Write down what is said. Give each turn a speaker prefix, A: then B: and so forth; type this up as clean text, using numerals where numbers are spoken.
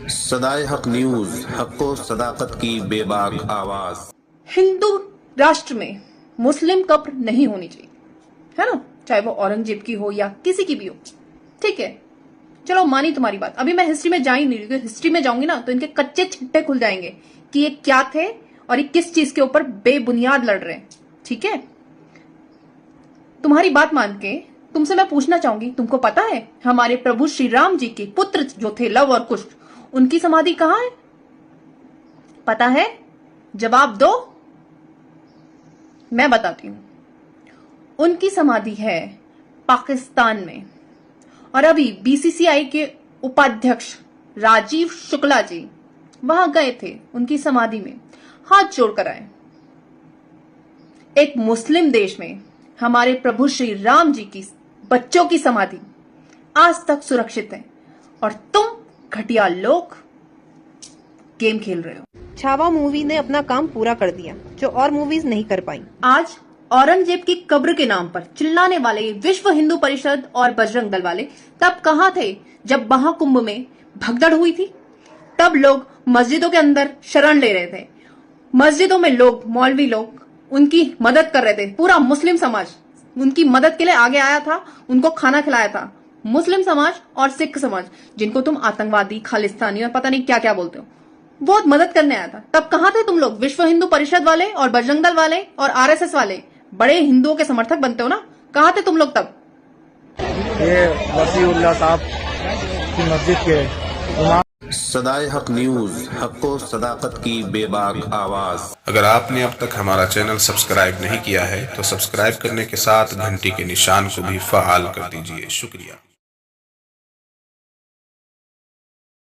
A: सदाए हक न्यूज, हक को सदाकत की बेबाक आवाज।
B: हिंदू राष्ट्र में मुस्लिम कब्र नहीं होनी चाहिए, है ना, चाहे वो औरंगजेब की हो या किसी की भी हो। ठीक है, चलो मानी तुम्हारी बात। अभी मैं हिस्ट्री में जा ही नहीं रही, क्योंकि हिस्ट्री में जाऊंगी ना तो इनके कच्चे छिट्टे खुल जाएंगे कि ये क्या थे और ये किस चीज के ऊपर बेबुनियाद लड़ रहे हैं। ठीक है, तुम्हारी बात मान के तुमसे मैं पूछना चाहूंगी, तुमको पता है हमारे प्रभु श्री राम जी के पुत्र जो थे लव और कुश, उनकी समाधि कहां है? पता है? जवाब दो। मैं बताती हूं, उनकी समाधि है पाकिस्तान में। और अभी बीसीसीआई के उपाध्यक्ष राजीव शुक्ला जी वहां गए थे उनकी समाधि में, हाथ जोड़कर आए। एक मुस्लिम देश में हमारे प्रभु श्री राम जी की बच्चों की समाधि आज तक सुरक्षित है, और तुम घटिया लोग गेम खेल रहे हो।
C: छावा मूवी ने अपना काम पूरा कर दिया, जो और मूवीज नहीं कर पाई।
B: आज औरंगजेब की कब्र के नाम पर चिल्लाने वाले विश्व हिंदू परिषद और बजरंग दल वाले तब कहां थे जब महाकुंभ में भगदड़ हुई थी? तब लोग मस्जिदों के अंदर शरण ले रहे थे, मस्जिदों में लोग, मौलवी लोग उनकी मदद कर रहे थे। पूरा मुस्लिम समाज उनकी मदद के लिए आगे आया था, उनको खाना खिलाया था। मुस्लिम समाज और सिख समाज, जिनको तुम आतंकवादी, खालिस्तानी और पता नहीं क्या क्या बोलते हो, बहुत मदद करने आया था। तब कहां थे तुम लोग? विश्व हिंदू परिषद वाले और बजरंग दल वाले और आरएसएस वाले, बड़े हिंदुओं के समर्थक बनते हो ना, कहां थे तुम लोग तब?
D: ये वसीउल्लाह साहब की मस्जिद के इमाम।
A: सदाए हक न्यूज, हक को सदाकत की बेबाक आवाज।
E: अगर आपने अब तक हमारा चैनल सब्सक्राइब नहीं किया है तो सब्सक्राइब करने के साथ घंटी के निशान को भी फ़आल कर दीजिए। शुक्रिया।